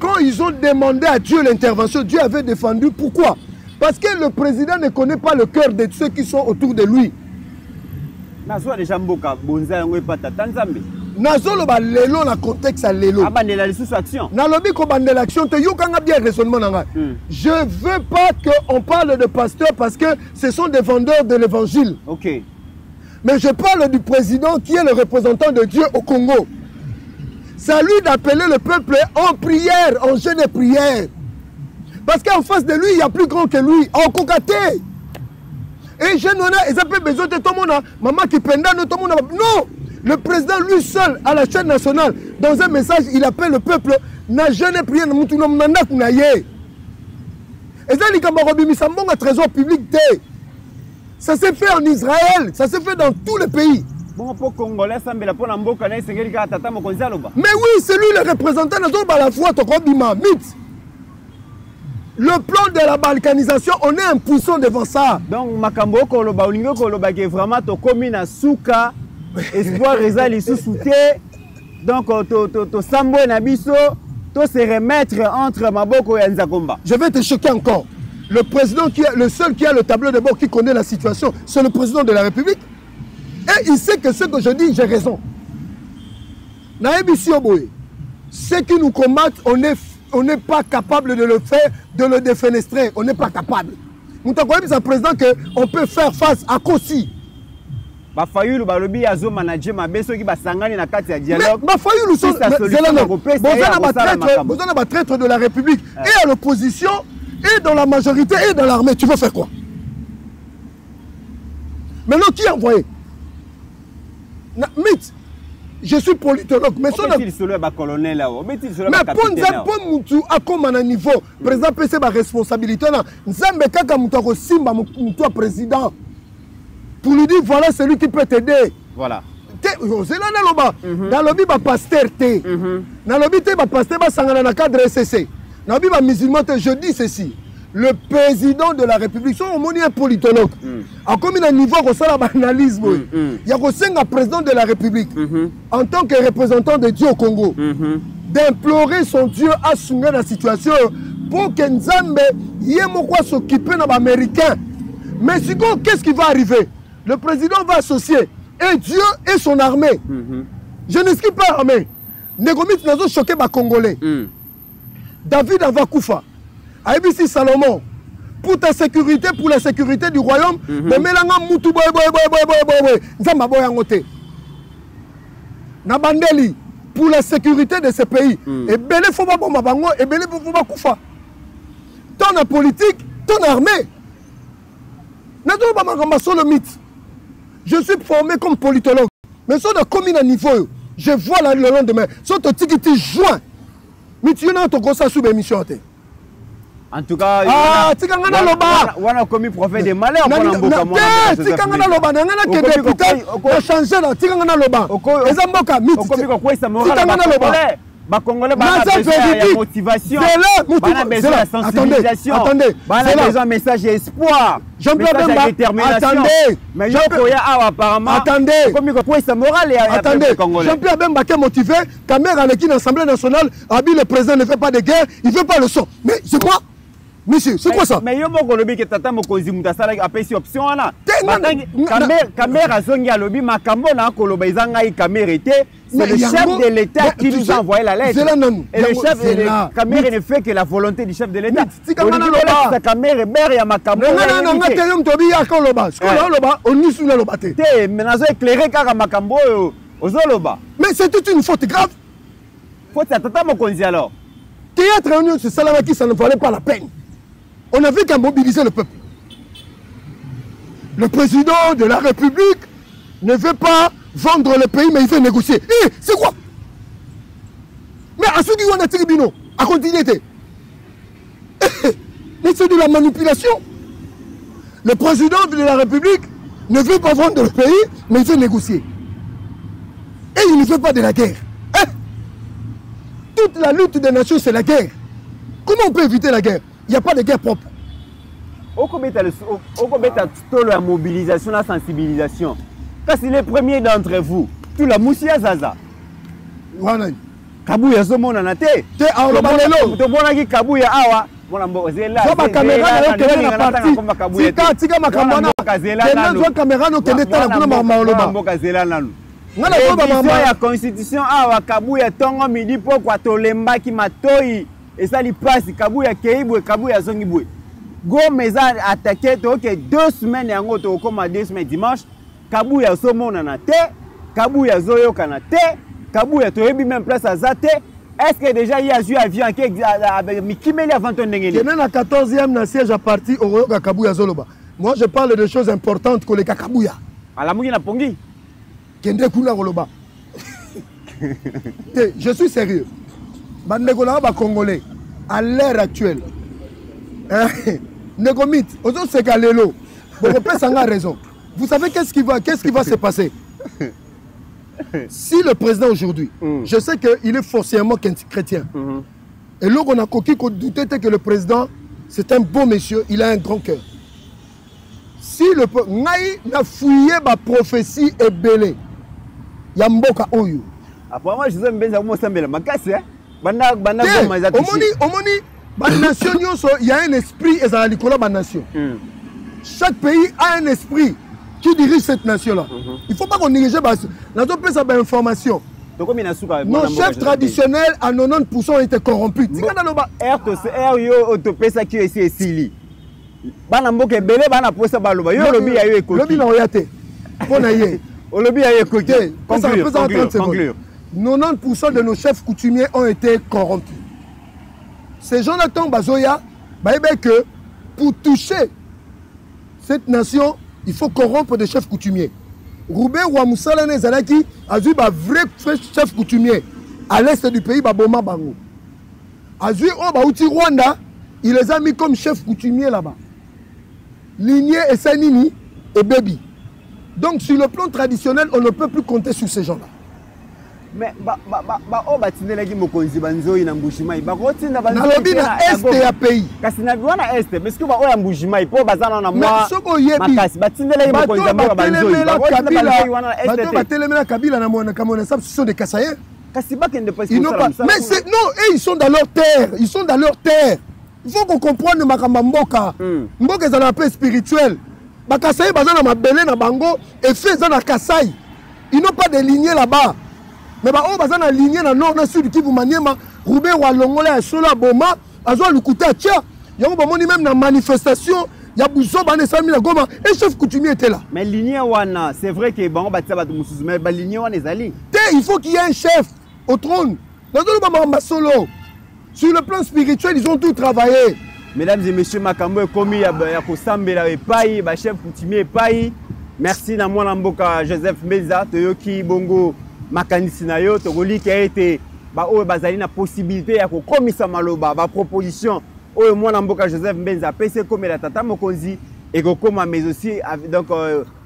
quand ils ont demandé à Dieu l'intervention, Dieu avait défendu. Pourquoi? Parce que le président ne connaît pas le cœur de ceux qui sont autour de lui. Nazolo ba lelo na contexte à lelo. Abandela les sous-actions. Na lobi ko bandela l'action te yo kanga bien raisonnement nanga. Je veux pas qu'on parle de pasteurs parce que ce sont des vendeurs de l'évangile. OK. Mais je parle du président qui est le représentant de Dieu au Congo. C'est à lui d'appeler le peuple en prière, en jeûne et prière. Parce qu'en face de lui, il y a plus grand que lui. En cocaté. Et je n'en ai pas besoin de tout le monde. Maman qui pendant tout le monde. Non. Le président lui seul à la chaîne nationale, dans un message, il appelle le peuple n'a jamais prié na mutu nanda kunaye. Et ça, il trésor public. Ça s'est fait en Israël, ça s'est fait dans tous les pays. Mais oui, c'est lui le représentant de la foi. Le plan de la balkanisation, on est impuissant devant ça. Donc, Makambo Koloba, Olingo Koloba, qui est vraiment commis à Souka. Espoir Reza les sous-souté. Donc, to Sambo et Nabiso, to se remettre entre Maboko et Nzakomba. Je vais te choquer encore. Le président qui est le seul qui a le tableau de bord qui connaît la situation, c'est le président de la République. Et il sait que ce que je dis, j'ai raison. Naïbi Sioboé, ceux qui nous combattent, on n'est pas capable de le faire, de le défenestrer. On n'est pas capable. Nous avons dit à président qu'on peut faire face à Kossi. Bafayulu balobi azo manager mabeso ki basangani na kati ya dialogue. Mais Bafayulu sont besoin de traître de la République et à l'opposition et dans la majorité et dans l'armée. Tu veux faire quoi? Maintenant qui a envoyé? Mythe. Je suis politologue, mais son colonel là. Mais pour mutu akoma na niveau président PC ba responsabilité na nzambe kaka mutu ko simba mutu président. Pour lui dire, voilà celui qui peut t'aider. Voilà. C'est là dans le lobby, pasteur. Dans le lobby, pasteur, dans cadre SCC. Dans le lobby, musulman, je dis ceci. Le président de la République, son homonyme est politologue. En comme il a un niveau, il y a un banalisme. Il y a un président de la République, en tant que représentant de Dieu au Congo, d'implorer son Dieu à soumettre la situation pour que Nzambe y ait s'occuper de l'Américain. Mais sinon, qu'est-ce qui va arriver? Le président va associer et Dieu et son armée. Je n'esquive pas l'armée. Négomit n'a pas choqué les Congolais. David Avakoufa, Aïbissi Salomon, pour ta sécurité, pour la sécurité du royaume, mais Mélanga Moutou Nzamba Boyangote. Nabandeli, pour la sécurité de ce pays. Et Belé Foba Bomabango, et Belé Foba Koufa. Ton politique, ton armée. Le mythe. Je suis formé comme politologue. Mais si on a commis un niveau, je vois le lendemain. Si on a dit juin, mais tu as un sous émission. En tout cas, on a commis prophète de malheur. On a Congolais, motivation, sensibilisation, besoin message d'espoir, message de détermination. Mais apparemment, attendez, Jean-Pierre Bemba qui est motivé, caméra qui dans l'Assemblée nationale, le président ne fait pas de guerre, il ne veut pas le son. Mais c'est quoi? Monsieur, c'est quoi ça? Mais yo moko lobi ke tata mokonzi mutasala apesi option wana. Caméra zongi a lobi makambo na koloba izanga caméra était. C'est le chef de l'État qui nous a envoyé la lettre. Et le chef de la caméra ne fait que la volonté du chef de l'État. Sa caméra mère ya makambo. On éclairé kaka makambo ozoloba. Mais c'est toute une faute grave. Faute à Tata Mokonzi alors. Théâtre réunion, c'est ça là qui ça ne valait pas la peine. On n'avait qu'à mobiliser le peuple. Le président de la République ne veut pas vendre le pays, mais il veut négocier. Eh, c'est quoi? Mais à ceux qui ont un tribunal, à continuité. Mais c'est de la manipulation. Le président de la République ne veut pas vendre le pays, mais il veut négocier. Et il ne veut pas de la guerre. Hein? Toute la lutte des nations, c'est la guerre. Comment on peut éviter la guerre? Il n'y a pas de guerre propre. Au combien de la mobilisation, la sensibilisation? Quand c'est les premiers d'entre vous, tout la moussia zaza. Kabouya zo mona na te. Te awa balelo. To bona ki kabouya awa. Mona mbo zela. Zo ba caméra na kende na parti. Tika makambo na. Kende zo caméra no kende tala kuna mama oloba. Mboka zela nanu. Ngana ko ba mama ya constitution awa kabouya tongo midi pokwa to lembaki matoi. Esali pasi kabouya keibwe kabouya zongibwe. Gomeza attaqué to que 2 semaines yango to koma 2 semaines dimanche. Kabouya zo mona na te. Kabouya zo yoka na te. Kabouya to yebi même place à Zate. Est-ce que déjà il y a eu avion avec Mikimeli avant ton ndengeli? Il y a un 14e na siège à parti au Royaume Kabouya Zoloba. Moi je parle de choses importantes que les Kabouya. À la mouille na pongi. Kende kuna Roloba. Je suis sérieux. Bandegola ba congolais à l'heure actuelle. Negomit, ozo sekalelo. Bokopé sanga raison. Vous savez qu'est-ce qui va se passer? Si le président aujourd'hui, je sais qu'il est forcément chrétien, et là on a coquille qu'on doutait que le président, c'est un bon monsieur, il a un grand cœur. Si le président n'a fouillé ma prophétie et belé, Yamboka Oyo. Après moi, je sais bien que ça me casse. Il y a un esprit et ça a nation. Chaque pays a un esprit qui dirige cette nation-là. Il ne faut pas qu'on néglige cette information. Nos chefs traditionnels à 90% ont été corrompus. Conclure. 90% de nos chefs coutumiers ont été corrompus. Ces gens-là tombent à Zoya, que pour toucher cette nation, il faut corrompre des chefs coutumiers. Roubé Ouamoussala Nezalaki a vu un vrai chef coutumier à l'est du pays, Boma Bango. A vu Rwanda, il les a mis comme chef coutumier là-bas. Ligné et Sanini et Baby. Donc sur le plan traditionnel, on ne peut plus compter sur ces gens-là. Mais on va tenir mokonzi banzoi na mbushimai bakotinda banzoi nalobi na est ya pays kasi na biwana est mais ce que ba oya mbushimai po bazana na moi soko yebi makasi batindela mokonzi mboka banzoi bato batelemela Kabila na mona kamona ça ce sont des Kassaïens kasi bakende pas mais c'est non et ils sont dans leur terre il faut qu'on comprenne makamba mboka mboka za na paix spirituelle ba Kassaï bazana mabele na bango et fait za na Kassaï ils n'ont pas de lignée là-bas. Mais on va dans ligne dans nord na sud qui vous maniema Roubé wa Longola Sola Boma azo lukuta tia yango bomoni même na manifestation ya buzo bane samina goma et chef coutumier était là. Mais ligne wana c'est vrai que bon ba tsaba musuzu mais ba ligne wana ezali. Il faut qu'il y ait un chef au trône. Dans le ba solo. Sur le plan spirituel, ils ont tout travaillé. Mesdames et messieurs, makambo komi ya ko sambela epai ba chef coutumier epai. Merci na mwana mboka Joseph Meza toyoki bongo makanisi na yo tokoli ki a été ba oyo bazali na possibilité ya ko komisa maloba ba proposition oyo mwana mboka Joseph Mbenza PC comme la tata mokonzi et kokoma mais aussi donc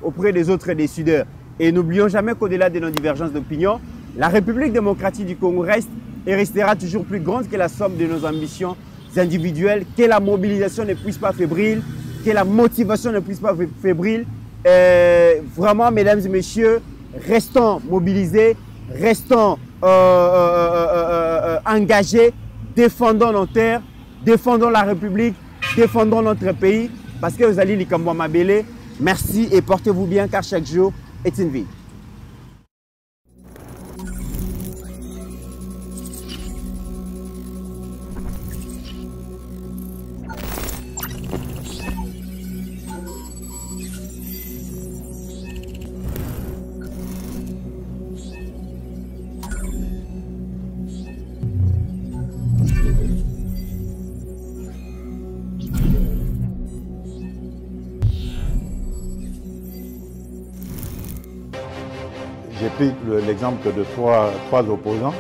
auprès des autres décideurs. Et n'oublions jamais qu'au-delà de nos divergences d'opinion, la République démocratique du Congo reste et restera toujours plus grande que la somme de nos ambitions individuelles, que la mobilisation ne puisse pas fébrile, que la motivation ne puisse pas fébrile. Vraiment, mesdames et messieurs, restons mobilisés, restons engagés, défendons nos terres, défendons la République, défendons notre pays, parce que vous allez Likambo Mabele. Merci et portez-vous bien car chaque jour est une vie. J'ai pris l'exemple de trois opposants.